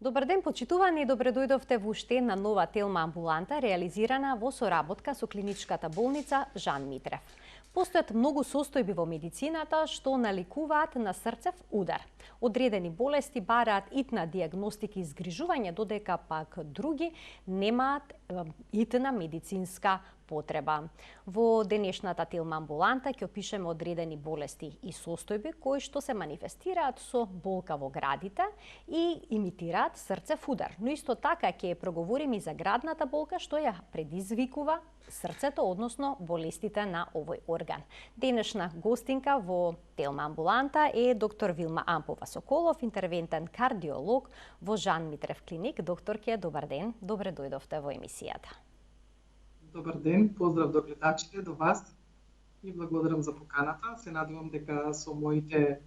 Добар ден, почитувани, добре дојдовте во уште една нова телма амбуланта, реализирана во соработка со клиничката болница Жан Митрев. Постојат многу состојби во медицината што наликуваат на срцев удар. Одредени болести бараат итна дијагностика и згрижување, додека пак други немаат итна медицинска потреба. Во денешната телма амбуланта ќе опишеме одредени болести и состојби кои што се манифестираат со болка во градите и имитираат срцев удар. Но исто така ќе проговориме и за градната болка што ја предизвикува срцето, односно болестите на овој орган. Денешна гостинка во телма амбуланта е доктор Вилма Ампова-Соколов, интервентен кардиолог во Жан Митрев клиник. Докторке, добар ден, добре дојдовте во емисијата. Добар ден, поздрав до гледачите, до вас и благодарам за поканата. Се надевам дека со моите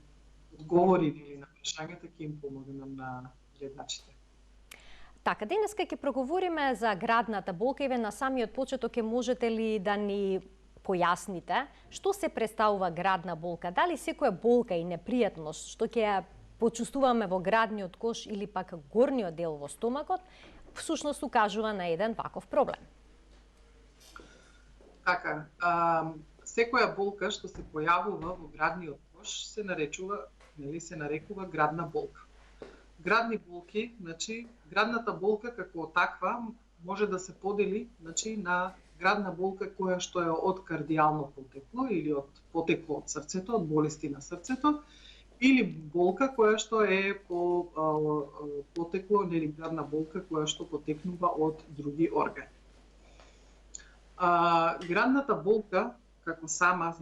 одговори или на прашањата ќе им помогнам на гледачите. Така, денеска ќе проговориме за градната болка и на самиот почеток ќе можете ли да ни појасните што се представува градна болка? Дали секоја болка и непријатност што ќе ја почувствуваме во градниот кош или пак горниот дел во стомакот, всушност укажува на еден ваков проблем? Така, секоја болка што се појавува во градниот кош се нарекува градна болка. Градни болки, градната болка како таква може да се подели, на градна болка која што е од кардијално потекло или од потекло од срцето, од болести на срцето, или болка која што е по потекло, градна болка која што потекнува од други органи. Градната болка како сама,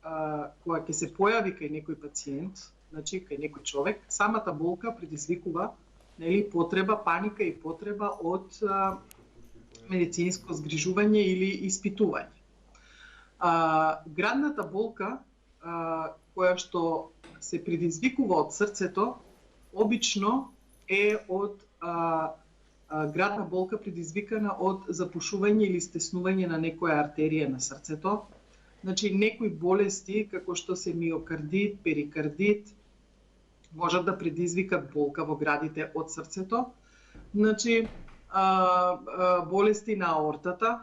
која ќе се појави кај некој пациент, кај некој човек, самата болка предизвикува потреба, паника и потреба од медицинско згрижување или испитување. Градната болка која што се предизвикува од срцето, обично е од градна болка предизвикана од запушување или стеснување на некоја артерија на срцето. Некои болести, како што се миокардит, перикардит, можат да предизвикат болка во градите од срцето. Болести на аортата,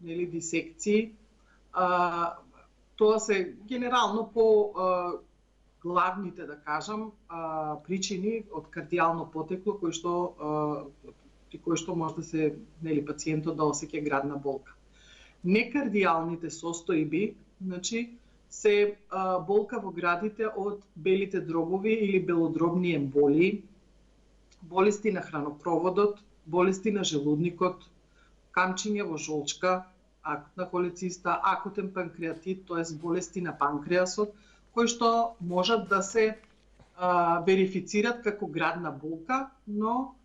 дисекции, тоа се генерално по главните, да кажам, причини од кардијално потекло при кој што може да се пациентот да осеќа градна болка. Некардијалните состојби, се болка во градите од белите дробови или белодробни емболии, болести на хранопроводот, болести на желудникот, камчиња во жолчка, акутна холециста, акутен панкреатит, тоест болести на панкреасот, кои што можат да се верифицират како градна болка, но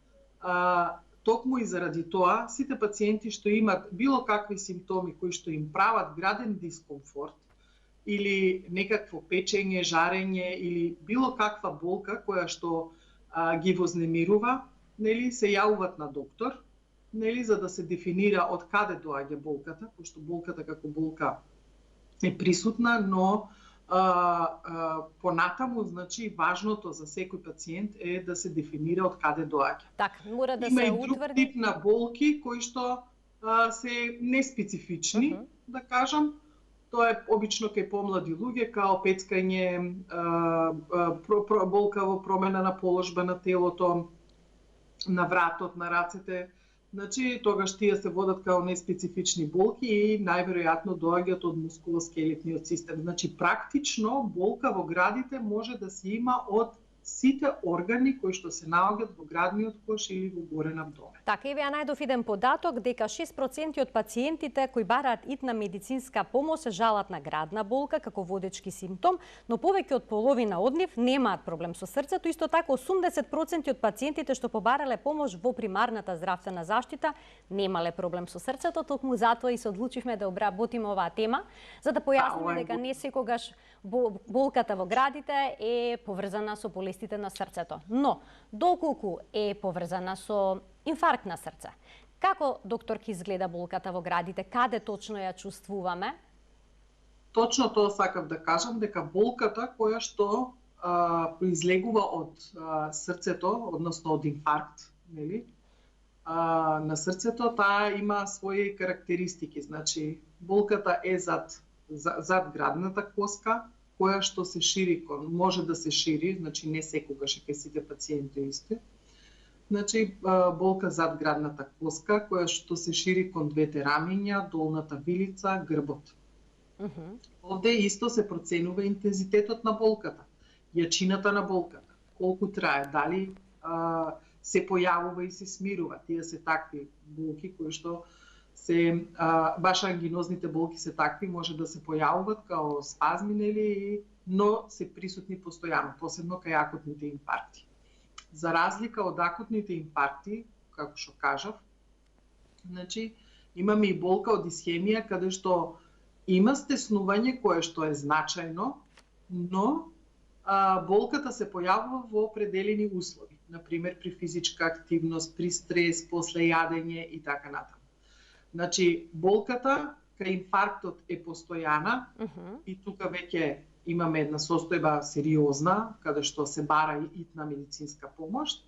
токму и заради тоа, сите пациенти што имат било какви симптоми кои што им прават граден дискомфорт или некакво печење, жарење или било каква болка која што ги вознемирува, се јавуваат на доктор, за да се дефинира од каде доаѓа болката, пошто болката како болка е присутна, но понатаму, важното за секој пациент е да се дефинира од каде доаѓа. Така, мора да Има се и друг утврди. тип на болки кои што се неспецифични, да кажам. Тоа е обично кај помлади луѓе, као пецкање, болка во промена на положба на телото, на вратот, на рацете. Тогаш тие се водат као неспецифични болки и најверојатно доаѓаат од мускулоскелетниот систем. Практично болка во градите може да се има од сите органи кои што се наоѓаат во градниот кош или во горен абдомен. Така, еве ја најдов еден податок дека 6% од пациентите кои бараат итна медицинска помош се жалат на градна болка како водечки симптом, но повеќе од половина од нив немаат проблем со срцето. Исто така 80% од пациентите што побарале помош во примарната здравствена заштита немале проблем со срцето. Токму затоа и се одлучивме да обработиме оваа тема, за да појасниме дека не секогаш болката во градите е поврзана со болестите на срцето. Но, доколку е поврзана со инфаркт на срце, како, докторки, изгледа болката во градите? Каде точно ја чувствуваме? Точно тоа сакав да кажам, дека болката која што произлегува од срцето, односно од инфаркт, нели? На срцето, таа има своји карактеристики. Значи, болката е зад градната коска, која што се шири, може да се шири, значи не секогаш е кај сите пациенти исти. Значи, болка зад градната коска, која што се шири кон двете рамиња, долната вилица, грбот. Овде исто се проценува интензитетот на болката, јачината на болката, колку трае, дали се појавува и се смирува. Тие се такви болки кои што се баш ангинозните болки се такви, може да се појавуваат као спазми, нели, но се присутни постојано, посебно кај акутните инфаркти. За разлика од акутните инфаркти, како што кажав, значи имаме и болка од исхемија каде што има стеснување кое што е значајно, но болката се појавува во определени услови, например при физичка активност, при стрес, после јадење и така натаму. Значи, болката кај инфарктот е постојана и тука веќе имаме една состојба сериозна, каде што се бара и итна медицинска помош.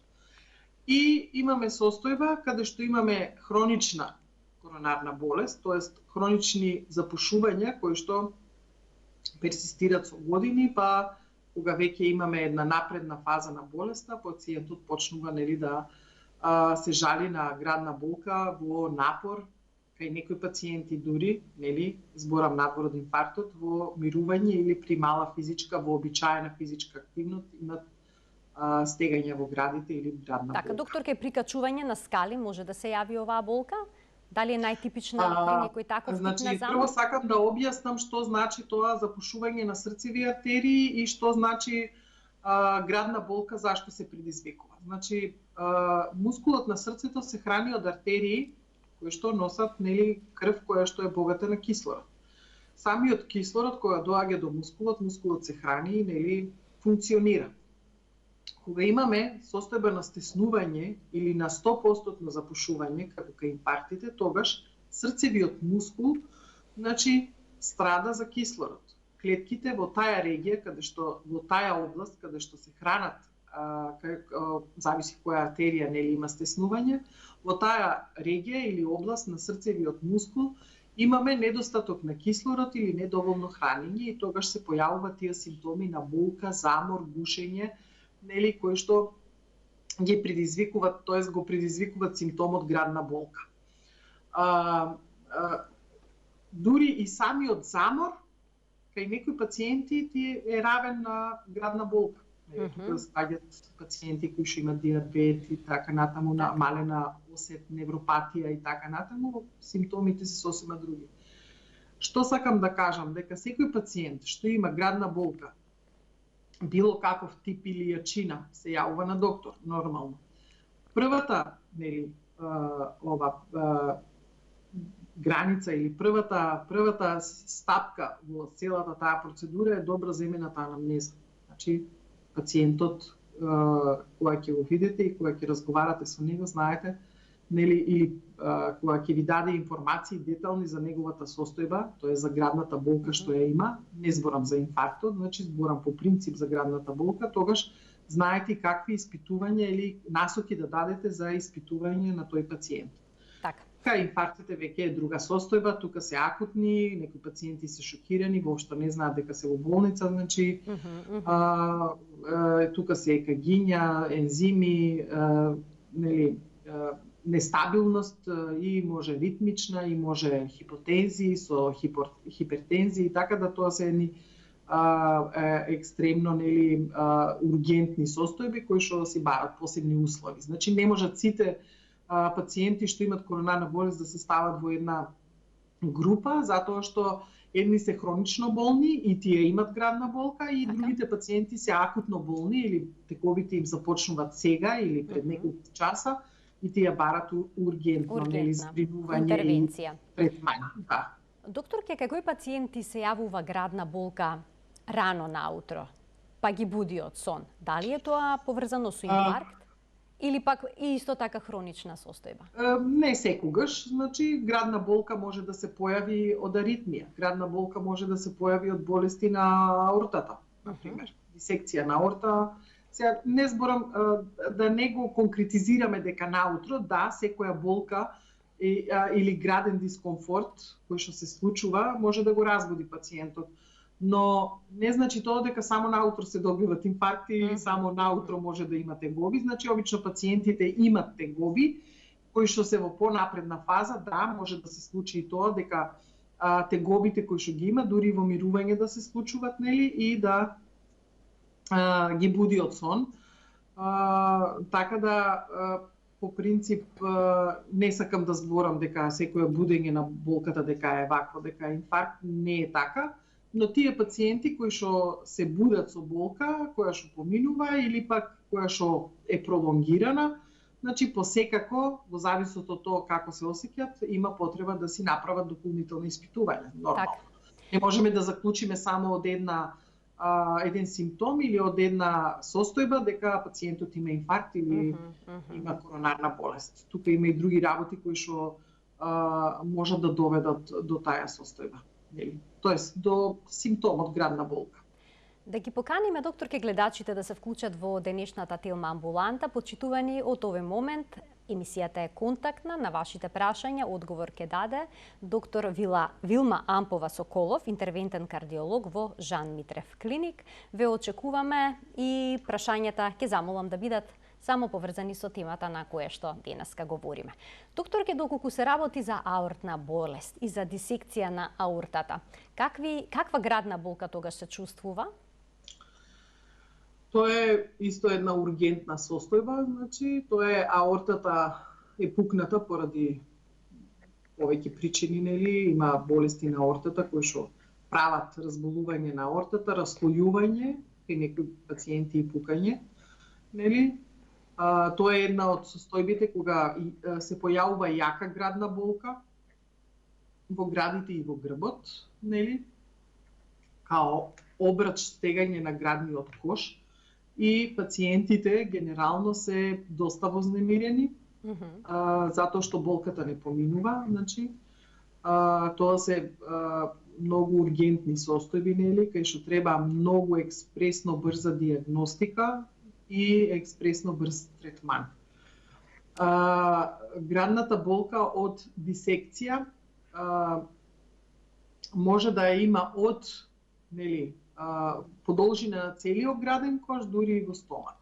И имаме состојба каде што имаме хронична коронарна болест, тоест хронични запушувања кои што персистираат со години, па кога веќе имаме една напредна фаза на болеста, пациентот почнува, нели, да се жали на градна болка во напор, кај некои пациенти дури, нели, зборам надвор од инфарктот, во мирување или при мала физичка, вообичаена физичка активност имат стегање во градите или градна болка. Така, доктор, кај прикачување на скали може да се јави оваа болка? Дали е најтипична при некој таков тип на замор? Прво сакам да објаснам што значи тоа запушување на срцеви артерии и што значи градна болка, зашто се предизвикува. Значи, мускулот на срцето се храни од артерии кои што носат, нели, крв која што е богата на кислород. Самиот кислород која доаѓа до мускулот се храни, нели, функционира. Кога имаме состојба на стеснување или на 100% запушување, како кај инфарктите, тогаш срцевиот мускул, значи, страда за кислород. Клетките во таа регија, во таа област, каде што се хранат, зависи која артерија, нели, има стеснување, во таа регија или област на срцевиот мускул имаме недостаток на кислород или недоволно хранење и тогаш се појавуваат тие симптоми на болка, замор, гушење, нели, кои што ги предизвикуваат, тоест го предизвикуваат симптомот градна болка. Дури и самиот замор кај некои пациенти е равен на градна болка. Тука стаѓат пациенти кои што имат диабет и така натаму, намалена осет, невропатија и така натаму, симптомите се сосема други. Што сакам да кажам? Дека секој пациент што има градна болка, било каков тип или јачина, се јавува на доктор, нормално. Првата, нели, граница или првата стапка во целата таа процедура е добра земената анамнеза. Значи, пациентот, кога ќе го видите и кога ќе разговарате со него, знаете, нели, или кога ќе ви даде информации детални за неговата состојба, тоа е за градната болка што ја има, не зборам за инфарктот, значи зборам по принцип за градната болка, тогаш знаете какви испитувања или насоки да дадете за испитување на тој пациент. Така. Кај инфарктите веќе е друга состојба, тука се акутни, некои пациенти се шокирани, воопшто не знаат дека се во болница, значи тука се екагиња, ензими, нели, нестабилност и може ритмична, и може хипотензии со хипертензии, така да тоа се едни екстремно, нели, ургентни состојби кои што си барат посебни услови. Значи не можат сите пациенти што имат коронарна болест да се стават во една група, затоа што едни се хронично болни и тие имат градна болка и другите пациенти се акутно болни или тековите им започнуваат сега или пред неколку часа и тие барат ургентно, нели, збринување, интервенција. Третман, да. Докторке, кај кои пациенти се јавува градна болка рано наутро, па ги буди од сон? Дали е тоа поврзано со инфаркт? Или пак и исто така хронична состојба? Не секогаш, значи градна болка може да се појави од аритмија. Градна болка може да се појави од болести на аортата, например. дисекција на аорта. Сега не зборам да не го конкретизираме дека наутро, да, секоја болка или граден дискомфорт кој што се случува може да го разбуди пациентот. Но не значи тоа дека само наутро се добиваат инфаркти, само наутро може да има тегоби. Значи, обично пациентите имат тегоби, кои што се во понапредна фаза, да, може да се случи и тоа дека тегобите кои што ги има, дури во мирување да се случуваат, нели, и да ги буди од сон. Така да, по принцип, не сакам да зборам дека секоја будење на болката дека е вакво, дека е инфаркт, не е така. Но тие пациенти кои што се будат со болка, која што поминува или пак која што е пролонгирана, значи посекако, во зависност од тоа како се осеќаат, има потреба да си направат дополнителни испитувања. Нормално. Не можеме да заклучиме само од еден симптом или од една состојба дека пациентот има инфаркт или има коронарна болест. Тука има и други работи кои што можат да доведат до таа состојба. Тоест, до симптомот градна болка. Да ги поканиме, докторке, гледачите да се вклучат во денешната Телма амбуланта. Почитувани, од овој момент емисијата е контактна. На вашите прашања одговор ќе даде доктор Вилма Ампова-Соколов, интервентен кардиолог во Жан Митрев клиник. Ве очекуваме и прашањата ќе замолам да бидат само поврзани со темата на која што денеска говориме. Докторке, доколку се работи за аортна болест и за дисекција на аортата, каква градна болка тогаш се чувствува? Тоа е исто една ургентна состојба, значи тоа е аортата е пукната поради повеќе причини, нели, има болести на аортата кои што прават разболување на аортата, раслојување, при некои пациенти и пукање, нели? Тоа е една од состојбите кога се појавува јака градна болка во градите и во грбот, нели? Као обрач стегање на градниот кош, и пациентите генерално се доста вознемирени, затоа што болката не поминува, значи тоа се многу ургентни состојби, нели, кај што треба многу експресно брза диагностика и експресно брз третман. Градната болка од дисекција може да ја има од, нели, подолжина на целиот граден кош, дури и во стомак.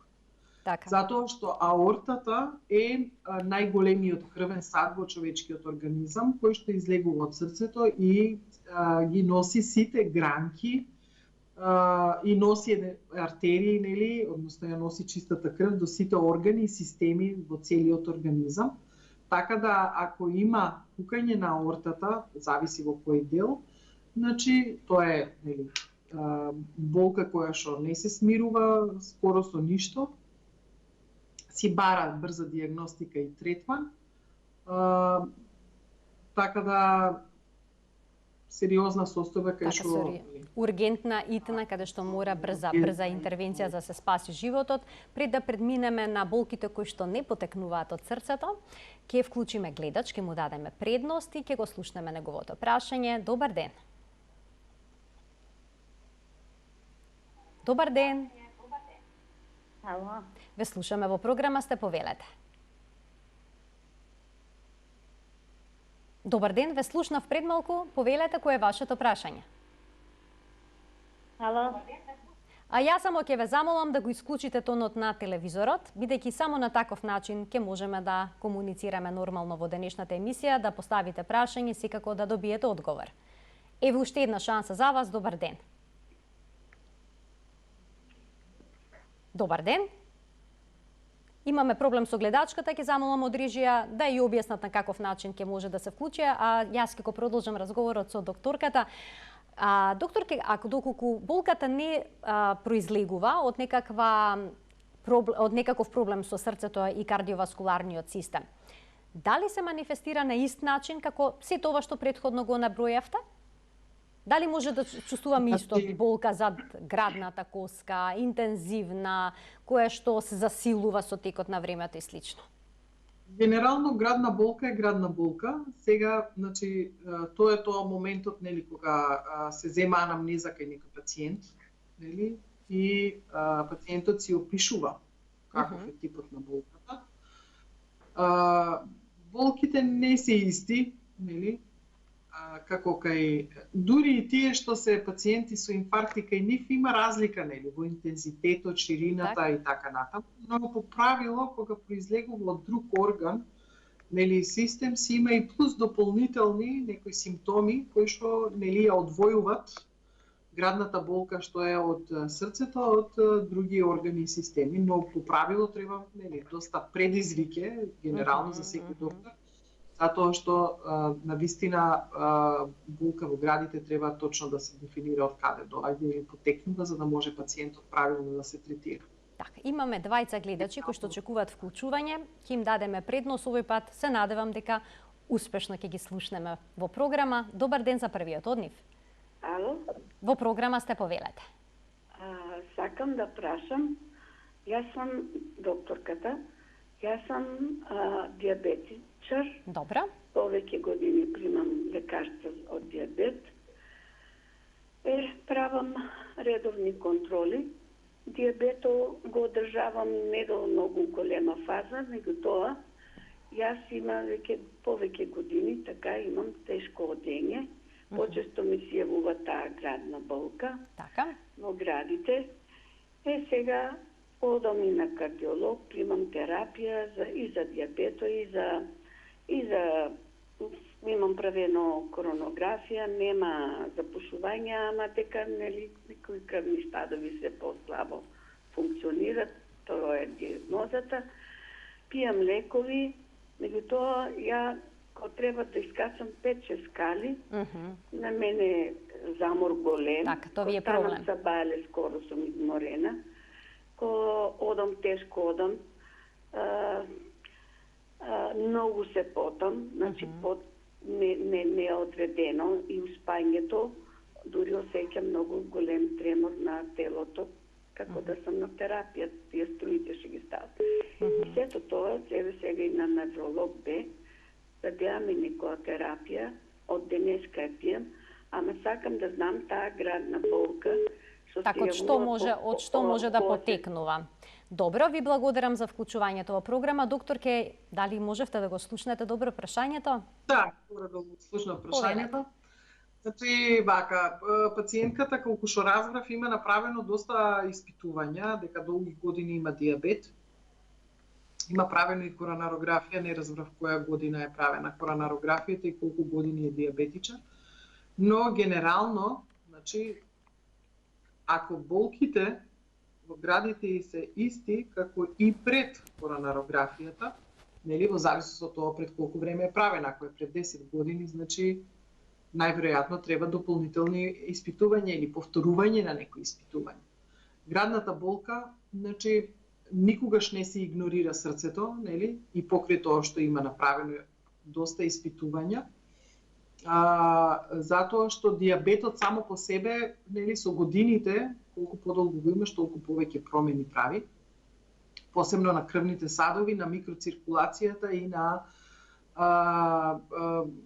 Така. Затоа што аортата е најголемиот крвен сак во човечкиот организам, кој што излегува од срцето и ги носи сите гранки и носи артерии, нели, односно ја носи чистата крв до сите органи и системи во целиот организам. Така да, ако има пукање на аортата, зависи во кој дел, значи тоа е, нели, болка која што не се смирува скоро со ништо, си бара брза диагностика и третман, така да сериозна состојба кај што ургентна итна, каде што мора брза интервенција за да се спаси животот. Пред да предминеме на болките кои што не потекнуваат од срцето, ќе вклучиме гледач, ќе му дадеме предност и ќе го слушнеме неговото прашање. Добар ден. Добар ден. Ало. Ве слушаме во програма, сте, повелете. Добар ден, ве слушнав пред малку, повелете кој е вашето прашање. Ало. А јас само ќе ве замолам да го исклучите тонот на телевизорот, бидејќи само на таков начин ќе можеме да комуницираме нормално во денешната емисија, да поставите прашање, секако да добиете одговор. Еве уште една шанса за вас, добар ден. Добар ден. Имаме проблем со гледачката, ќе замолам од режија да ја објаснат на каков начин ќе може да се вклучи, а јас ќе го продолжам разговорот со докторката. Докторке, ако доколку болката не произлегува од некаков проблем со срцето и кардиоваскуларниот систем, дали се манифестира на ист начин како сето ова што претходно го набројавте? Дали може да чувствуваме исто болка зад градната коска, интензивна, која што се засилува со текот на времето и слично? Генерално градна болка е градна болка. Сега, значи, тоа е моментот, нели, кога се зема анамнеза кај некој пациент, нели? и пациентот си опишува каков е типот на болката. Болките не се исти, нели? Како кај дури и тие што се пациенти со инфаркти, кај нив има разлика, нели, во интензитетот, ширината и така натаму, но по правило кога произлегува од друг орган, нели, систем си има и плюс дополнителни некои симптоми кои што, нели, ја одвојуваат градната болка што е од срцето од други органи и системи, но по правило треба, нели, доста предизвике генерално за секој доктор, затоа што навистина болка во градите треба точно да се дефинира од каде доаѓа или потекнува за да може пациентот правилно да се третира. Така, имаме двајца гледачи кои што очекуваат вклучување, ќе им дадеме предност овој пат. Се надевам дека успешно ќе ги слушнеме во програма. Добар ден за првиот од нив. Ало? Во програма сте, повелете. Сакам да прашам, јас сум докторката, јас сум диабетичар. Добро. Повеќе години примам лекарства од диабет. Правам редовни контроли. Диабето го одржавам не до многу голема фаза, меѓутоа јас имам повеќе години, така имам тешко одење. Почесто ми се јавува таа градна болка во градите. Сега одам и на кардиолог, примам терапија и за диабето, и за имам правено коронографија, нема запушување, ама дека некои крвни спадови се послабо функционират, тоа е диагнозата. Пијам лекови, меѓутоа ја кога треба да искачам 5-6 скали, на мене замор голем. Така, тоа ви е проблем. Са бале, скоро сум изморена. Кога одам, тешко одам, многу се потам, значи пот не е одредено и успањето, дури осеќам многу голем тремор на телото, како да сум на терапија, тие струите ќе ги стават. И сето тоа, сега и на невролог бе, да деаме некоја терапија, од денеска ја пијам, ама сакам да знам таа градна болка. Така, од што може да потекнува. Добро, ви благодарам за вклучувањето во програма. Докторке, дали можевте да го слушнете добро прашањето? Да, добро да го слушнам прашањето. Значи, вака, пациентката, колку што разбрав, има направено доста испитувања, дека долги години има диабет. Има правено и коронарографија, не разбрав која година е правена коронарографијата и колку години е диабетичар. Но генерално, значи, ако болките во градите се исти како и пред коронарографијата, нели, во зависност од тоа пред колку време е правена, ако е пред 10 години, значи најверојатно треба дополнителни испитувања или повторување на некои испитувања. Градната болка, значи, никогаш не се игнорира срцето, нели, и покрај тоа што има направено доста испитувања, затоа што диабетот само по себе, нели, со годините, колку подолго го имаш, толку повеќе промени прави, посебно на крвните садови, на микроциркулацијата и на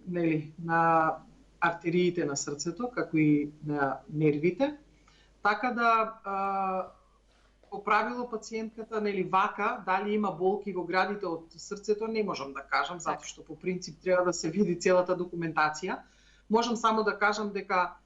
нели, на артериите на срцето, како и на нервите. Така да по правило пациентката, нели, вака, дали има болки во градите од срцето, не можам да кажам, затоа што по принцип треба да се види целата документација. Можам само да кажам дека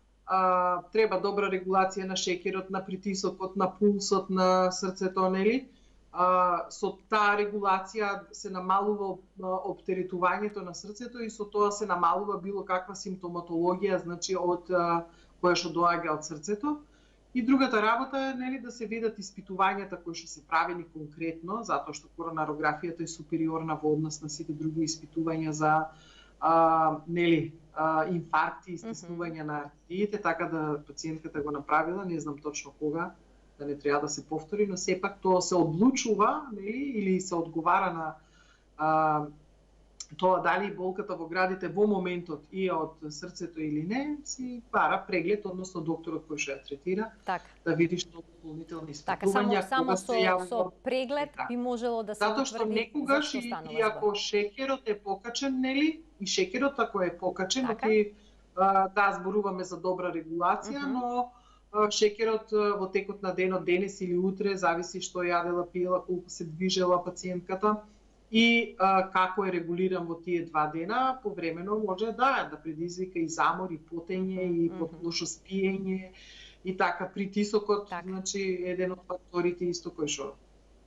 треба добра регулација на шеќерот, на притисокот, на пулсот на срцето, нели? Со таа регулација се намалува оптеретувањето на срцето и со тоа се намалува било каква симптоматологија, значи од која што доаѓа од срцето. И другата работа е, нели, да се видат испитувањата кои што се правени конкретно, затоа што коронарографијата е супериорна во однос на сите други испитувања за нели, инфаркти и стиснување на артериите, така да пациентката го направила, не знам точно кога, да не треба да се повтори, но сепак тоа се одлучува, нели, или се одговара на тоа дали болката во градите во моментот и од срцето или не, си бара преглед, односно докторот кој што ја третира, да види што дополнителни испитувања, само со преглед би можело да се утврди. Затоа што некогаш и ако шеќерот е покачен, нели, и шеќерот ако е покачен, таа зборуваме за добра регулација, но шеќерот во текот на денот, денес или утре, зависи што јадела, пиела, колку се движела пациентката и како е регулиран во тие 2 дена, повремено може да предизвика и замор, и потење, и лошо спиење, и така притисокот, значи еден од факторите исто кој што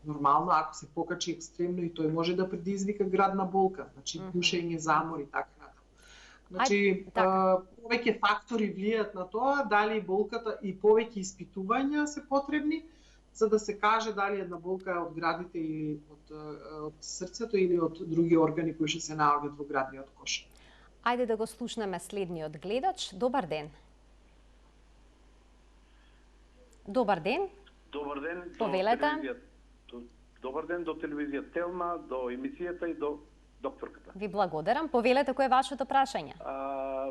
нормално ако се покачи екстремно и тој може да предизвика градна болка, значи пушење, замор и така натаму. Значи повеќе фактори влијаат на тоа дали болката и повеќе испитувања се потребни за да се каже дали една болка е од градите или од срцето или од други органи кои што се наоѓаат во градниот кош. Ајде да го слушнеме следниот гледач. Добар ден. Добар ден. Добар ден. Повелете. Добар ден до телевизија Телма, до емисијата и до докторката. Ви благодарам. Повелете кој е вашето прашање?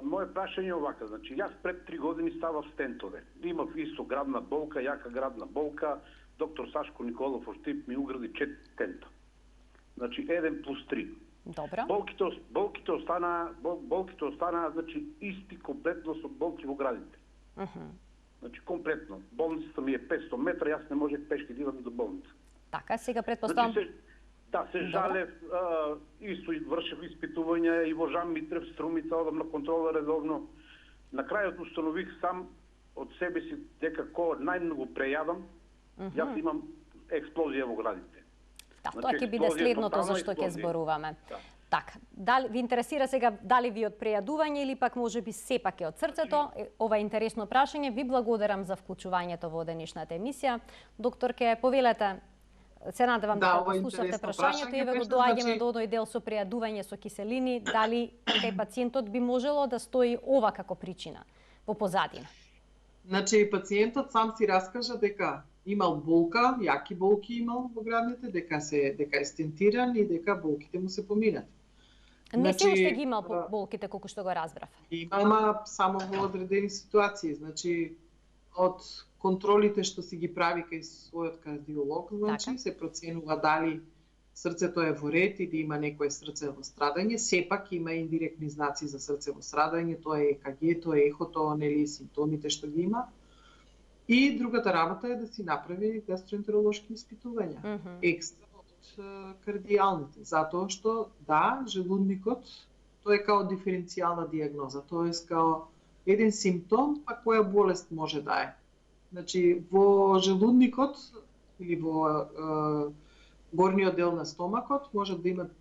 Моje прашање е овака, значи јас пред 3 години ставав стентове. Имав исто градна болка, јака градна болка. Доктор Сашко Николов од Штип ми угради 4 стента. Значи 1+3. Добро. Болките останаа значи исти комплетно со болки во градите. Значи комплетно. Болницата ми е 500 метра, јас не можех пешки да идам до болница. Така, сега предпоставам. Значи, се жалев, исто вршев испитувања и во Жан Митрев, Струмица, одам на контрола редовно. На крајот установих сам од себе си дека кога најмногу прејадам, јас имам експлозија во градите. Да, тоа ќе биде следното за што ќе зборуваме. Така, дали ви интересира сега дали ви од прејадување или пак можеби сепак е од срцето? Ова е интересно прашање. Ви благодарам за вклучувањето во денешната емисија. Докторке, повелете. Се надевам дека го слушате прашањето и го доаѓаме до оној дел со прејадување со киселини, дали кај пациентот би можело да стои ова како причина во позадина? Значи пациентот сам си раскажа дека имал болка, јаки болки имал во градните, дека е стентиран и дека болките му се поминати. Не се уште ги имал болките колку што го разбрав. Има само во одредени ситуации, значи од контролите што си ги прави кај својот кардиолог, значи се проценува дали срцето е во ред и да има некое срцево страдање, сепак има индиректни знаци за срцево страдање, тоа е ЕКГ, тоа е ехото, нели симптомите што ги има. И другата работа е да си направи гастроентеролошки испитувања, екстра од кардијалните, затоа што да, желудникот тоа е као диференцијална дијагноза, тоест као еден симптом, па која болест може да е. Значи, во желудникот или во горниот дел на стомакот може да имат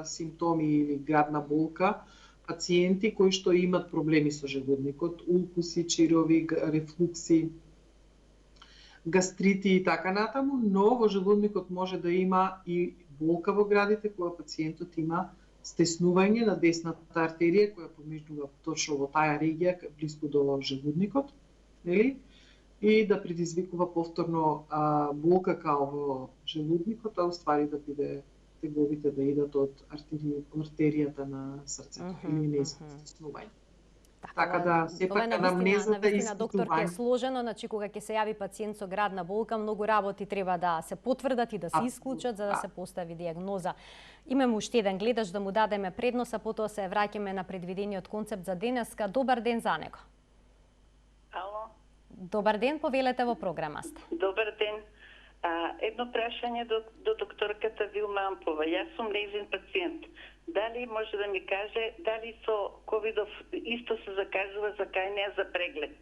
симптоми или градна болка пациенти кои што имат проблеми со желудникот, улкуси, чирови, рефлукси, гастрити и така натаму, но во желудникот може да има и болка во градите кога пациентот има стеснување на десната артерија која помежнува точно во таа регија блиску до желудникот, нели? И да предизвикува повторно болка као во желудникот, а уствари да биде теговите да идат од артеријата на срцето или нејзино стеснување. Така да сепак анамнезата и докторке е сложено, значи кога ќе се јави пациент со градна болка, многу работи треба да се потврдат и да се исклучат за да се постави дијагноза. Имаме уште еден гледач да му дадеме предност, а потоа се враќаме на предвидениот концепт за денеска. Добар ден за него. Ало. Добар ден, повелете во програма сте. Добар ден. Едно прашање до докторката Вилма Ампова. Јас сум нејзин пациент. Дали може да ми каже дали со ковидов исто се закажува за кај неа за преглед?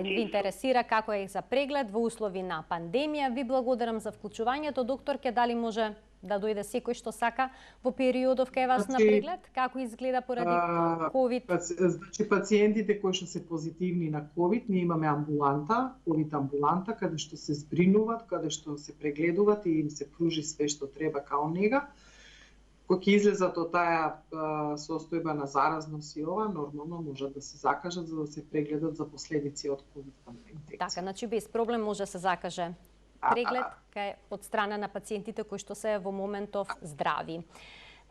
Ви интересира како е за преглед во услови на пандемија. Ви благодарам за вклучувањето. Докторке, дали може да дојде секој што сака во периодов кај вас на преглед? Како изгледа поради ковид? Значи пациентите кои што се позитивни на ковид, ние имаме амбуланта, ковид амбуланта, каде што се збринуваат, каде што се прегледуваат и им се пружи све што треба као нега. Кога ќе излезат од таа состојба на заразност и ова, нормално можат да се закажат за да се прегледат за последици од ковид инфекција. Така, значи без проблем може да се закаже преглед кај од страна на пациентите кои што се во моментов здрави.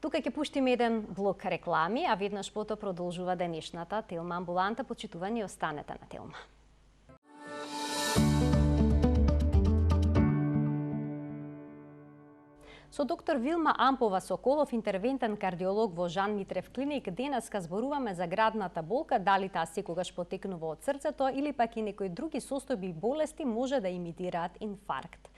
Тука ќе пуштиме еден блок реклами, а веднаш потоа продолжува денешната Телма амбуланта. Почитувани, останете на Телма. Со доктор Вилма Ампова Соколов, интервентен кардиолог во Жан Митрев клиник, денеска зборуваме за градната болка, дали таа секогаш потекнува од срцето или пак и некои други состојби и болести може да имитираат инфаркт.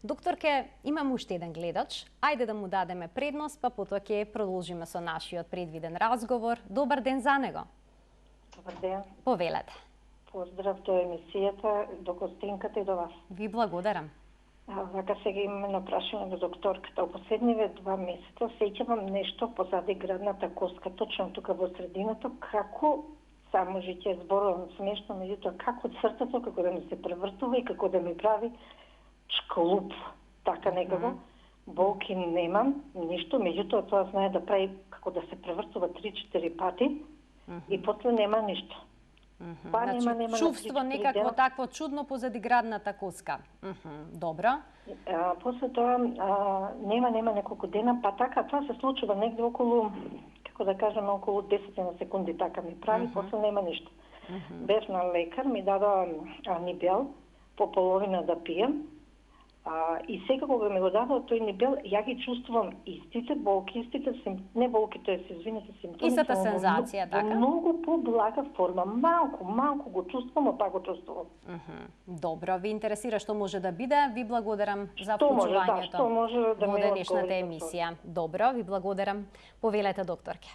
Докторке, имам уште еден гледач. Ајде да му дадеме предност, па потоа ќе продолжиме со нашиот предвиден разговор. Добар ден за него. Добар ден. Повелете. Поздрав до емисијата, до гостинката и до вас. Ви благодарам. Вака сега имаме на прашање до докторката. Во последниве 2 месеца сеќавам нешто позади градната коска, точно тука во средината, како само жиќе зборувам смешно, меѓутоа како срцето, како да ми се превртува и како да ми прави чклуп, така некако. Болки немам, ништо, меѓутоа тоа знае да прави како да се превртува 3-4 пати и после нема ништо. Па нема чувство некакво такво чудно позади градната коска. Добро. После тоа нема неколку дена, па така тоа се случува негде околу, како да кажеме, околу 10 на секунди така ми прави, после нема ништо. Бев на лекар, ми дадоа анибел по половина да пием. И сега кога ми го дадоа тој нибел, ја ги чувствувам истите болки, истите не болки, тоа се извинете симптоми. Истата сензација, така? Многу поблага форма, малку го чувствувам, па го чувствувам. Добро, ви интересира што може да биде. Ви благодарам за вклучувањето во денешната емисија. Добро, ви благодарам. Повелете, докторке.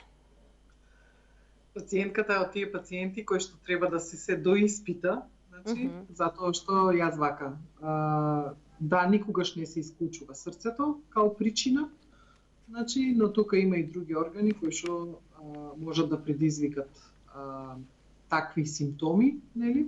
Пациентката е од тие пациенти кои што треба да се доиспита, значи, затоа што јас вака. Да, никогаш не се исклучува срцето као причина, значи, но тука има и други органи кои што можат да предизвикат такви симптоми, нели?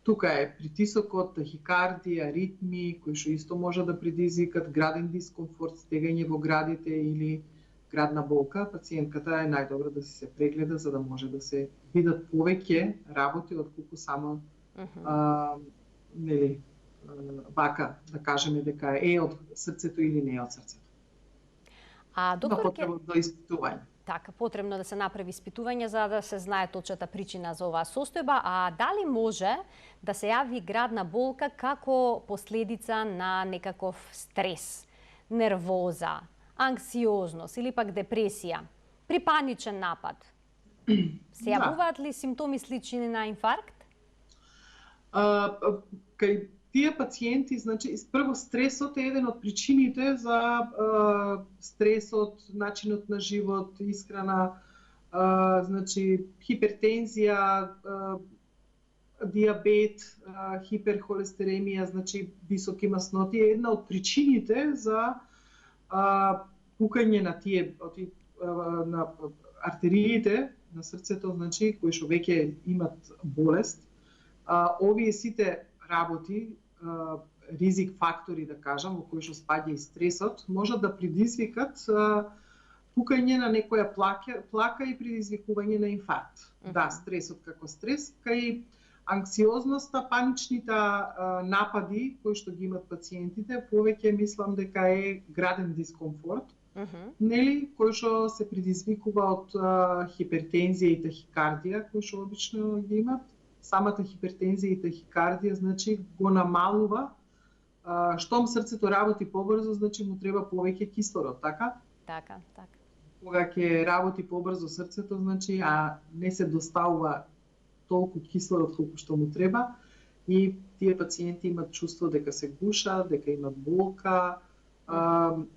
Тука е притисокот, тахикардија, ритми, кои што исто може да предизвикат граден дискомфорт, стегање во градите или градна болка. Пациентката е најдобро да се прегледа за да може да се видат повеќе работи отколку само нели вака да кажеме дека е од срцето или не е од срцето. Докторке, до испитување. Така, потребно да се направи испитување за да се знае точната причина за оваа состојба, а дали може да се јави градна болка како последица на некаков стрес, нервоза, анксиозност или пак депресија, при паничен напад? Се јавуваат ли симптоми слични на инфаркт? Кај тие пациенти, значи, прво стресот е еден од причините за стресот, начинот на живот, исхрана, значи, хипертензија, диабет, хиперхолестеремија, значи, високи масноти е една од причините за пукање на тие на артериите на срцето, значи, кои што веќе имат болест. Овие сите работи, ризик фактори, да кажам, во кои што спаѓа и стресот, можат да предизвикат пукање на некоја плака и предизвикување на инфаркт. Да, стресот како стрес, кај анксиозноста, паничните напади кои што ги имат пациентите, повеќе мислам дека е граден дискомфорт, нели, кој што се предизвикува од хипертензија и тахикардија, кои што обично ги имат. Самата хипертензија и тахикардија, значи, го намалува, штом срцето работи побрзо, значи му треба повеќе кислород, така? Така. Кога ќе работи побрзо срцето, значи, не се доставува толку кислород колку што му треба и тие пациенти имат чувство дека се гуша, дека имат болка,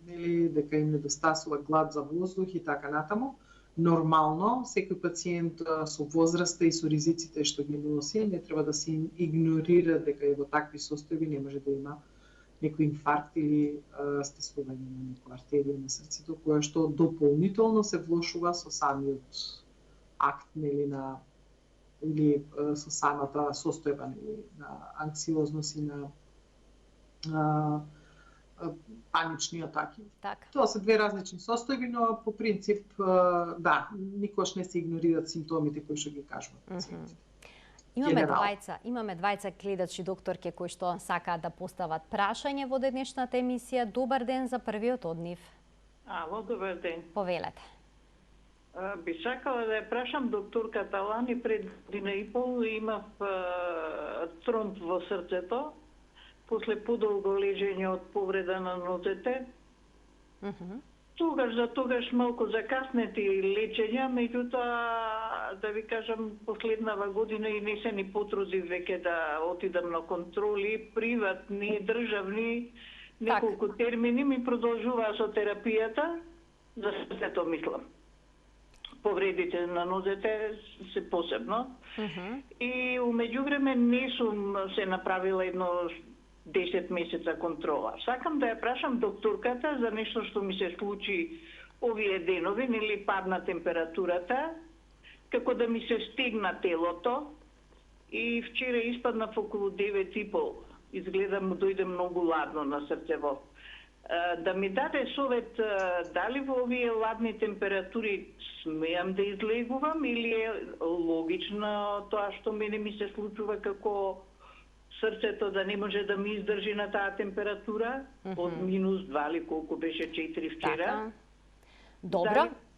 нели, дека им недостасува глад за воздух и така натаму. Нормално, секој пациент со возраста и со ризиците што ги носи, не треба да се игнорира дека е во такви состојби, не може да има некој инфаркт или стеснување на некоја артерија на срцето, која што дополнително се влошува со самиот акт, нели, или со самата состојба, нели, на анксиозност и на панични атаки. Така. Тоа се две различни состојби, но по принцип, да, никош не се игнорираат симптомите кои што ги кажуват пациентите. Имаме двајца гледачи, докторке, кои што сакаат да постават прашање во денешната емисија. Добар ден за првиот од нив. Ало, добар ден. Повелете. Би сакала да ја прашам докторката Лани, пред година и пол имав тромб во срцето, после подолго лежење од повреда на нозете. Тогаш малку закаснети лечења, меѓутоа, да ви кажам, последнава година и не се ни потрудив веќе да отидам на контроли, приватни, државни, неколку термини ми продолжуваа со терапијата, за срцето мислам. Повредите на нозете се посебно. И умеѓувреме не сум се направила едно 10 месеца контрола. Сакам да ја прашам докторката за нешто што ми се случи овие денови, нели падна температурата, како да ми се стегна телото и вчера испаднав околу 9,5. Изгледам дојде многу ладно на срцево. Да ми даде совет дали во овие ладни температури смеам да излегувам или е логично тоа што мене ми се случува како срцето да не може да ми издржи на таа температура од -2 или колку беше 4 вчера.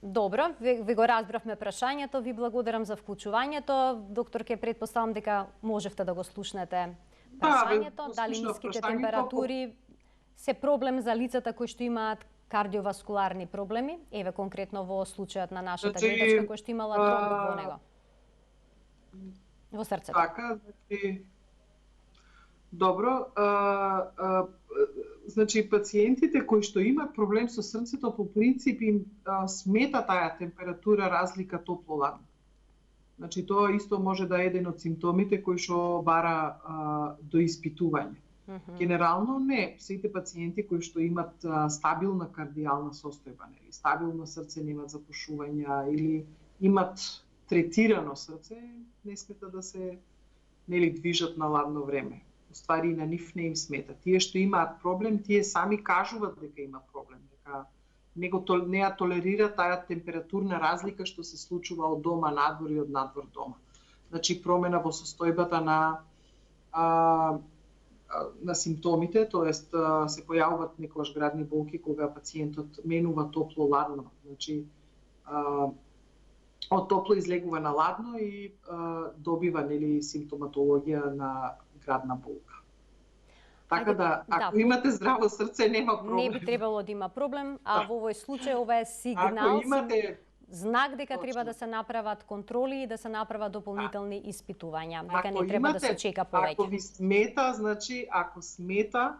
Добро, ви го разбравме прашањето, ви благодарам за вклучувањето. Докторке, претпоставам дека можевте да го слушнете прашањето, дали ниските температури се проблем за лицата кои што имаат кардиоваскуларни проблеми, еве конкретно во случајот на нашата гледачка која што имала тромб во него. Во срцето. Така, добро, значи пациентите кои што имаат проблем со срцето по принцип им смета таа температура разлика топло-ладно. Значи тоа исто може да е еден од симптомите кои што бара до испитување. Генерално не, сите пациенти кои што имат стабилна кардијална состојба, нели, стабилно срце, немат запушувања или имат третирано срце, не смета да се нели движат на ладно време. Уствари на нив не им смета. Тие што имаат проблем, тие сами кажуваат дека има проблем, дека не ја толерираат таа температурна разлика што се случува од дома надвор и од надвор дома. Значи промена во состојбата на симптомите, тоест се појавуваат некогаш градни болки кога пациентот менува топло-ладно. Значи од топло излегува на ладно и добива нели симптоматологија на градна болка. Така да, ако имате здраво срце, нема проблем. Не би требало да има проблем, а во овој случај ова е сигнал, знак дека треба да се направат контроли и да се направат дополнителни испитувања, дека не треба да се чека повеќе. Ако ви смета, значи, ако смета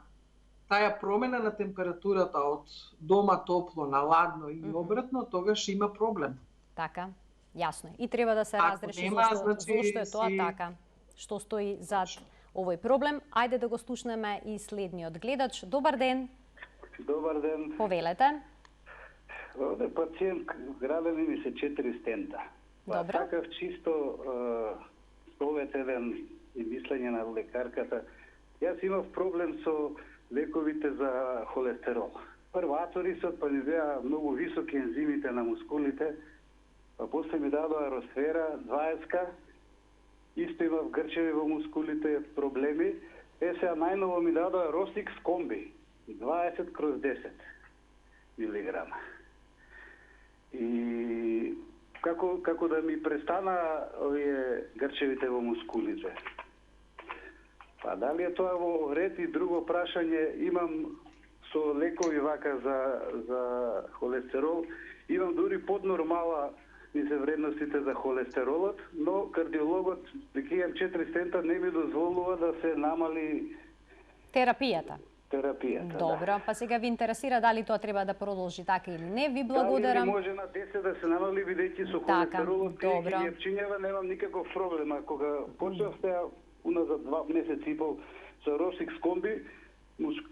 таа промена на температурата од дома топло на ладно и обратно, тогаш има проблем. Така, јасно. И треба да се разреши зошто е тоа така. Што стои зад овој проблем. Ајде да го слушнеме и следниот гледач. Добар ден. Добар ден. Повелете. Овде пациент градени ми се 4 стента. Добро. Такав чисто совет еден и мислење на лекарката. Јас имав проблем со лековите за холестерол. Прво аторисот, па ми беа многу високи ензимите на мускулите, па после ми дадоа росфера, 20-ка, исто имав грчеви во мускулите, проблеми. Сега најново ми дадоа Росикс комби, 20/10 милиграма. И како да ми престана овие грчевите во мускулите. Па дали е тоа во ред? И друго прашање, имам со лекови вака за холестерол, имам дури поднормала ми се вредностите за холестеролот, но кардиологот, дека имам 4 стента, не ми дозволува да се намали терапијата. Добро, па сега ви интересира дали тоа треба да продолжи така или не. Ви благодарам. Дали може на 10 да се намали, бидејќи со холестеролот и јапчињава немам никаков проблем. А кога почнав сега уназад 2 месеци и пол со Росикс комби,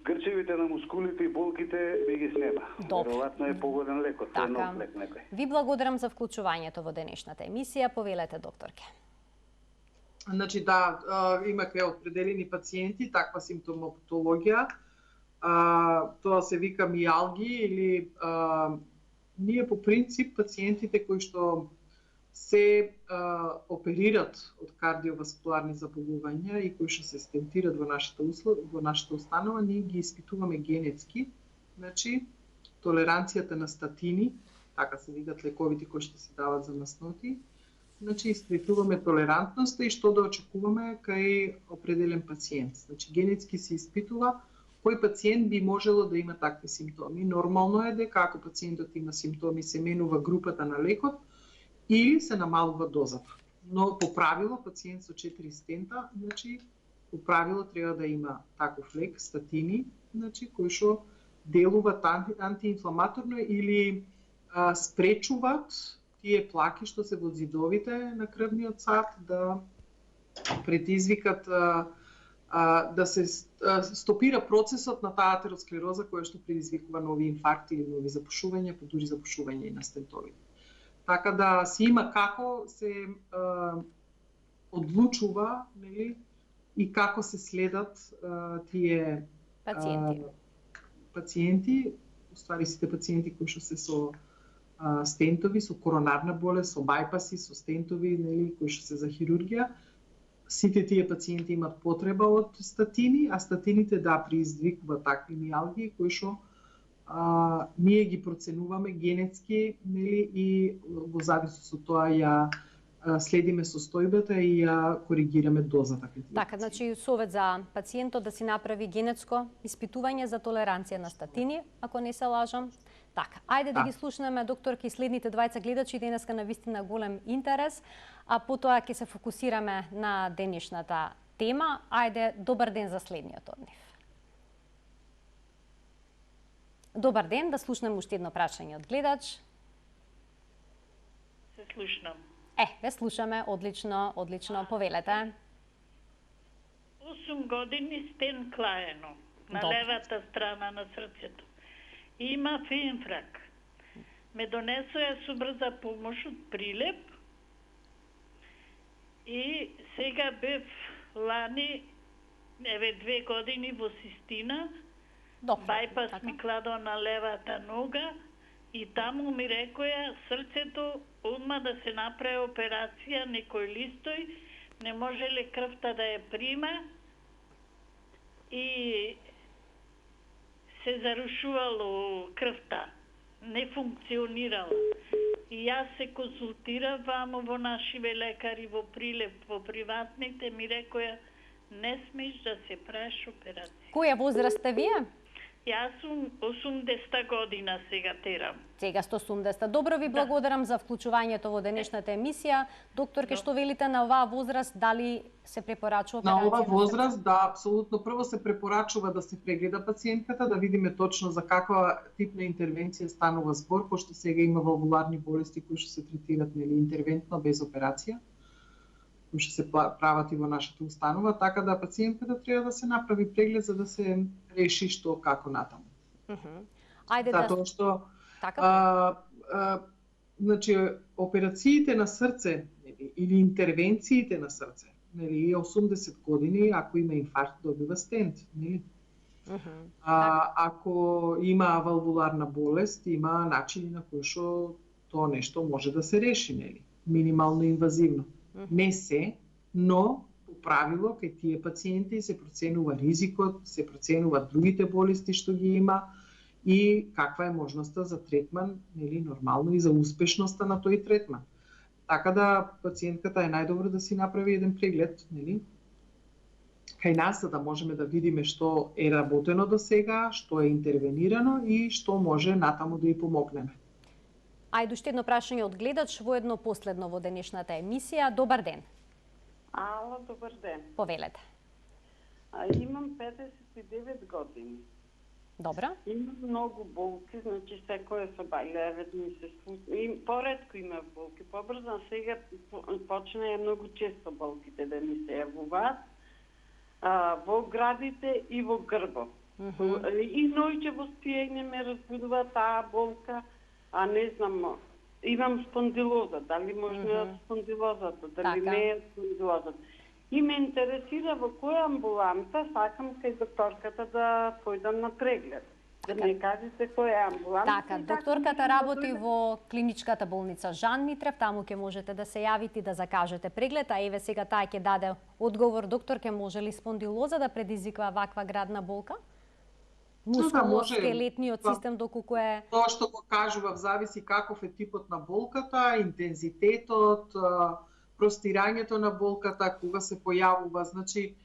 грчевите на мускулите и болките ми ги снема. Веројатно е погоден лекот, тоа е нов лек некој. Ви благодарам за вклучувањето во денешната емисија. Повелете, докторке. Значи да, имаме определени пациенти таква симптоматологија. Тоа се вика мијалги или ние по принцип пациентите кои што се оперират од кардиоваскуларни заболувања и кои што се стентират во нашата установа, ние ги испитуваме генетски. Значи, толеранцијата на статини, така се видат лековите кои што се дават за масноти, значи испитуваме толерантноста и што да очекуваме кај определен пациент. Значи генетски се испитува кој пациент би можело да има такви симптоми. Нормално е дека ако пациентот има симптоми, се менува групата на лекот или се намалува дозата. Но по правило пациент со 4 стента, значи по правило треба да има таков лек, статини, значи кои што делуваат антиинфламаторно или спречуваат тие плаки што се во зидовите на крвниот сад да предизвикат да се стопира процесот на таа атеросклероза која што предизвикува нови инфаркти или нови запушувања, па дури запушување и на стентовите. Така да се има како се одлучува, нели, и како се следат тие пациенти, уствари сите пациенти кои што се со стентови, со коронарна болест, со бајпаси, со стентови, нели, кои што се за хирургија. Сите тие пациенти имат потреба од статини, а статините предизвикуваат такви мијалгии кои што ние ги проценуваме генетски, нели, и во зависност од тоа ја следиме состојбата и ја коригираме дозата. Така, значи совет за пациентот да си направи генетско испитување за толеранција на статини, ако не се лажам. Така, ајде да ги слушнеме докторки следните двајца гледачи, денеска на вистина голем интерес, а потоа ќе се фокусираме на денешната тема. Ајде, добар ден за следниот од нив. Добар ден, да слушнем уште едно прашање од гледач. Се слушнам. Ве слушаме, одлично, повелете. 8 години стен клаено на левата страна на срцето. Има инфрак. Ме донесоја со брза помош од Прилеп и сега бев лани, 2 години во Систина, бајпас ми кладо на левата нога и таму ми рекоја срцето одма да се направи операција, некој листој, не можеле крвта да ја прима и се зарушувало крвта, не функционирала. И јас се консултирав вамо во нашиве лекари во Прилеп, во приватните, ми рекоја не смеш да се правиш операција. Која возраст сте вие? Јас сум 80 година сега терам. Сега сте 80. Добро ви благодарам за вклучувањето во денешната емисија. Докторке, што велите на оваа возраст, дали се препорачува операција? На оваа возраст, апсолутно. Прво се препорачува да се прегледа пациентката, да видиме точно за каква тип на интервенција станува збор, пошто сега има валвуларни болести кои што се третират, нели, интервентно без операција, кои што се прават и во нашата установа, така да пациентката треба да се направи преглед за да се реши што како натаму. Ајде затоа што значи операциите на срце, нели, или интервенциите на срце, нели, 80 години ако има инфаркт добива стент, нели? Ако има валвуларна болест, има начини на кои што тоа нешто може да се реши, нели? Минимално инвазивно. Не се, но по правило кај тие пациенти се проценува ризикот, се проценуваат другите болести што ги има и каква е можноста за третман, нели, нормално и за успешноста на тој третман. Така да пациентката е најдобро да си направи еден преглед, нели? Кај нас, за да можеме да видиме што е работено до сега, што е интервенирано и што може натаму да ја помогнеме. Ајде уште едно прашање од гледач, воедно последно во денешната емисија. Добар ден. Ало, добар ден. Повелете. Имам 59 години. Добра. Имам многу болки, значи секоја собајлевет ми се случи. И поредко има болки, побрзо, сега почнаа многу често болките да ми се јавуваат во градите и во грбо. И ноќе во спиење ме разбудува таа болка. А не знам, имам спондилоза, дали може да спондилозата, дали не е спондилозата. И ме интересира во која амбуланта сакам кај докторката да појдам на преглед. Да ми кажете која амбуланта. Така, докторката работи во клиничката болница Жан Митрев, таму ќе можете да се јавите и да закажете преглед, а еве сега таа ќе даде одговор. Докторке, може ли спондилоза да предизвикува ваква градна болка? Мускулно-скелетниот систем доколку е... Тоа што го кажував зависи каков е типот на болката, интензитетот, простирањето на болката, кога се појавува, значи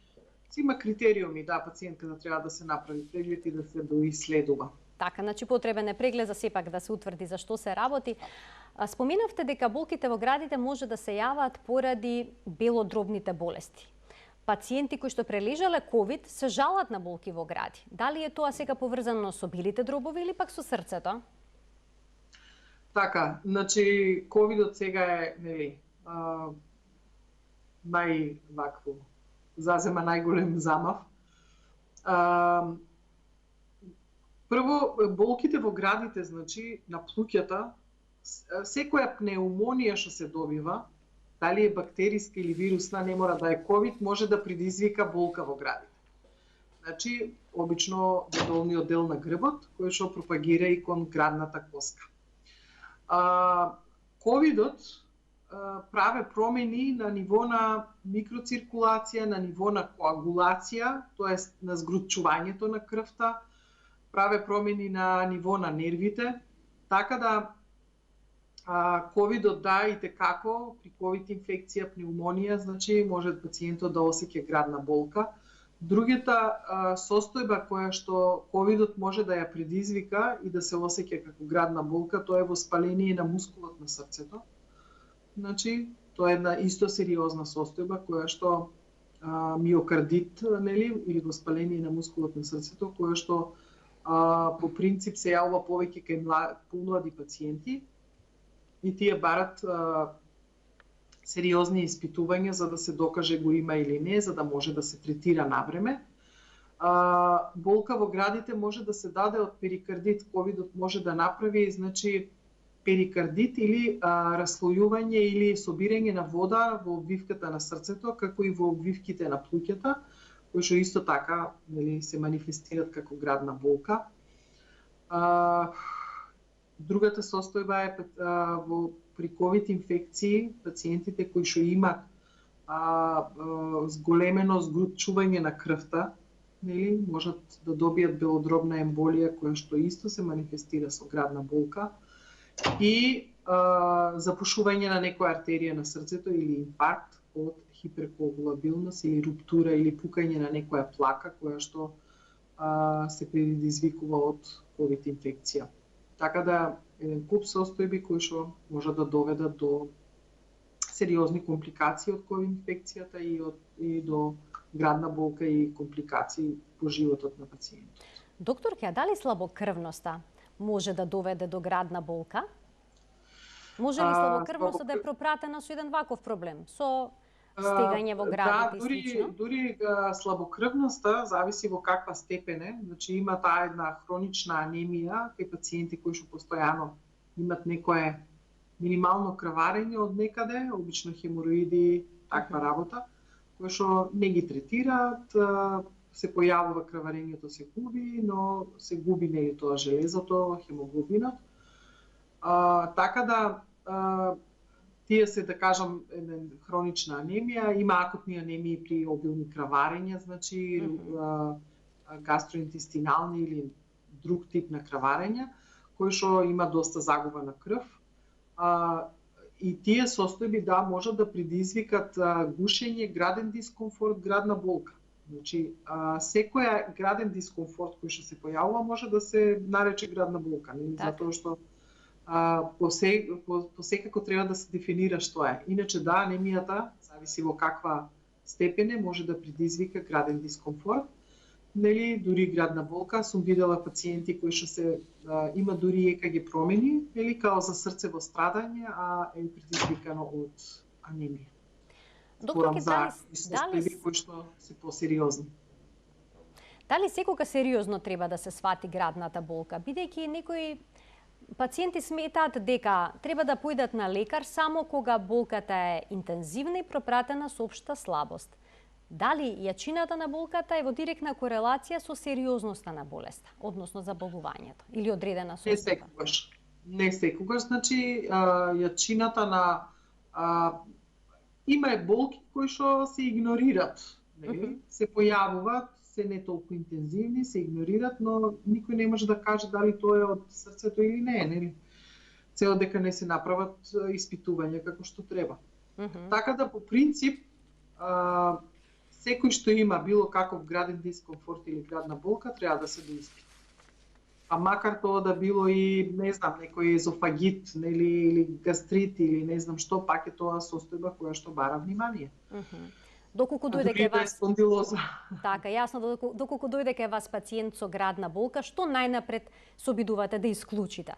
има критериуми, да, пациентката треба да се направи преглед и да се доиследува. Така, значи потребен е преглед за сепак да се утврди за што се работи. Споминавте дека болките во градите може да се јават поради белодробните болести. Пациенти кои што прележале ковид се жалат на болки во гради. Дали е тоа сега поврзано со белите дробови или пак со срцето? Така, значи ковидот сега е, нели, зазема најголем замав. Прво, болките во градите, значи, на плуќата, секоја пнеумонија што се добива, дали е бактериска или вирусна, не мора да е ковид, може да предизвика болка во градите. Значи, обично долниот дел на грбот, кој што пропагира и кон градната коска. Ковидот праве промени на ниво на микроциркулација, на ниво на коагулација, тоест на згрутчувањето на крвта, праве промени на ниво на нервите, така да ковидот да и текако при ковид инфекција, пнеумонија, значи може пациентот да осеќа градна болка. Другата состојба која што ковидот може да ја предизвика и да се осеќа како градна болка, тоа е воспаление на мускулот на срцето. Значи, тоа е една исто сериозна состојба која што миокардит, нели, или воспаление на мускулот на срцето, која што по принцип се јавува повеќе кај помлади пациенти и тие барат сериозни испитувања за да се докаже го има или не, за да може да се третира навреме. Болка во градите може да се даде од перикардит. Ковидот може да направи, значи, перикардит или раслојување или собирање на вода во обвивката на срцето, како и во обвивките на плуќата, кои што исто така, нели, се манифестират како градна болка. Другата состојба е при ковид инфекции, пациентите кои што имат зголемено згрутчување на крвта, нели, можат да добијат белодробна емболија која што исто се манифестира со градна болка и запушување на некоја артерија на срцето или инфаркт од хиперкоагулабилност или руптура или пукање на некоја плака која што се предизвикува од ковид инфекција. Така да еден куп состојби кои што може да доведат до сериозни компликации од ковид инфекцијата и до градна болка и компликации по животот на пациентот. Докторке, а дали слабокрвноста може да доведе до градна болка? Може ли слабокрвноста да е пропратена со еден ваков проблем? Со стегање во градите и слично? Дури слабокрвноста зависи во каква степен е. Значи има таа една хронична анемија кај пациенти кои што постојано имат некое минимално крварење од некаде, обично хемороиди, таква работа, кои што не ги третираат, се појавува крварењето, се губи, но се губи нели тоа железото, хемоглобинот. Така да тие се, да кажам, хронична анемија, има акутни анемии при обилни крварења, значи гастроинтестинални или друг тип на крварења, кои што има доста загуба на крв. И тие состојби да можат да предизвикат гушење, граден дискомфорт, градна болка. Значи, секоја граден дискомфорт кој што се појавува може да се нарече градна болка, нели? Затоа што посекако треба да се дефинира што е. Иначе да, анемијата, зависи во каква степен е, може да предизвика граден дискомфорт. Нели, дури градна болка, сум видела пациенти кои што се има дури ЕКГ промени, нели, као за срцево страдање, а е предизвикано од анемија. Докторке, дали кои што се посериозни. Дали секога сериозно треба да се свати градната болка, бидејќи некои пациенти сметаат дека треба да појдат на лекар само кога болката е интензивна и пропратена со општа слабост. Дали јачината на болката е во директна корелација со сериозноста на болеста, односно заболувањето или одредена состојба? Не секогаш, значи јачината на има болки кои што се игнорират, нели? Се појавуваат, се не толку интензивни, се игнорират, но никој не може да каже дали тоа е од срцето или не, нели? Цел дека не се направат испитувања како што треба. Така да по принцип секој што има било каков граден дискомфорт или градна болка треба да се доиспита. А макар тоа да било и, не знам, некој езофагит, нели, или гастрит, или не знам што, пак е тоа состојба која што бара внимание. Доколку дојде кај вас спондилоза. Така, јасно, доколку дојде кај вас пациент со градна болка, што најнапред се обидувате да исклучите?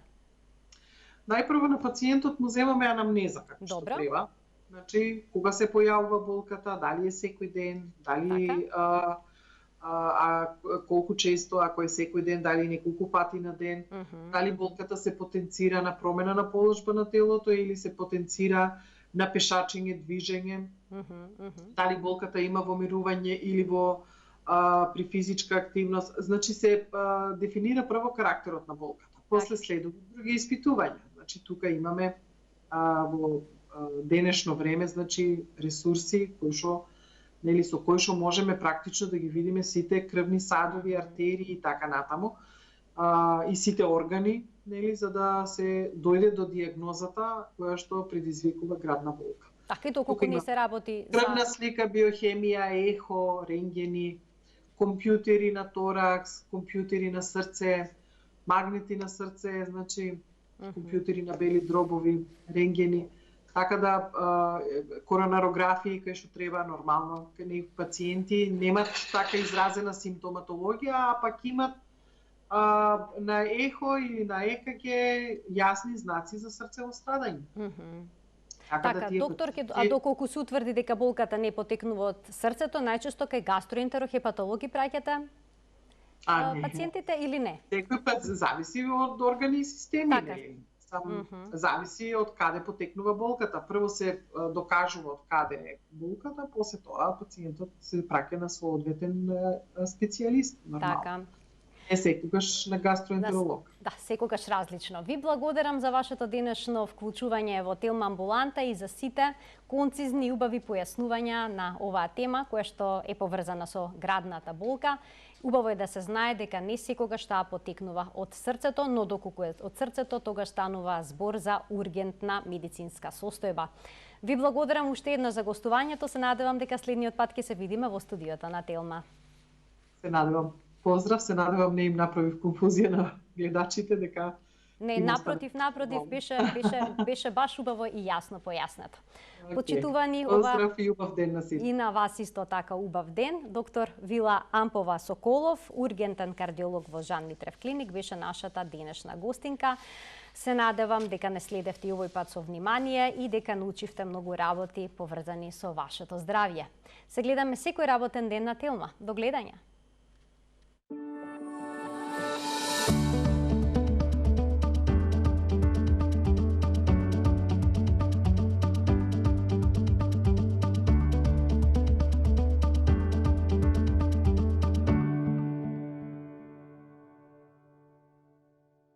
Најпрво на пациентот му земаме анамнеза како што треба. Значи, кога се појавува болката, дали е секој ден, дали колку често, ако е секој ден, дали неколку пати на ден, дали болката се потенцира на промена на положба на телото или се потенцира на пешачење, движење, дали болката има во мирување или во при физичка активност. Значи се дефинира прво карактерот на болката, после следуваат други испитувања. Значи тука имаме во денешно време, значи ресурси кои што нели со кои што можеме практично да ги видиме сите крвни садови, артерии и така натаму, и сите органи, нели, за да се дојде до дијагнозата која што предизвикува градна болка. Така и доколку не се работи за крвна слика, биохемија, ехо, рентгени, компјутери на торакс, компјутери на срце, магнети на срце, значи компјутери на бели дробови, рентгени. Така да коронарографии кај што треба нормално, кај пациенти немат така изразена симптоматологија, а пак имат на ехо или на ЕКГ јасни знаци за срцево страдање. Така, докторке, а доколку се утврди дека болката не потекнува од срцето, најчесто кај гастроентерохепатологи праќате пациентите или не? Секој пат зависи од органи и системи. Зависи од каде потекнува болката. Прво се докажува од каде е болката, после тоа пациентот се праќа на соодветен специјалист. Така. Не секогаш на гастроентеролог. Да, секогаш различно. Ви благодарам за вашето денешно вклучување во Телма амбуланта и за сите концизни и убави појаснувања на оваа тема која што е поврзана со градната болка. Убаво е да се знае дека не секогаш таа потекнува од срцето, но доколку е од срцето, тогаш станува збор за ургентна медицинска состојба. Ви благодарам уште еднаш за гостувањето, се надевам дека следниот пат ќе се видиме во студиото на Телма. Се надевам. Поздрав, се надевам не им направив конфузија на гледачите дека не, напротив, беше баш убаво и јасно појаснато. Почитувани, поздрав и убав ден на сите. И на вас исто така убав ден. Доктор Вила Ампова-Соколов, ургентен кардиолог во Жан Митрев клиник, беше нашата денешна гостинка. Се надевам дека не следевте и овој пат со внимание и дека научивте многу работи поврзани со вашето здравје. Се гледаме секој работен ден на Телма. До гледање.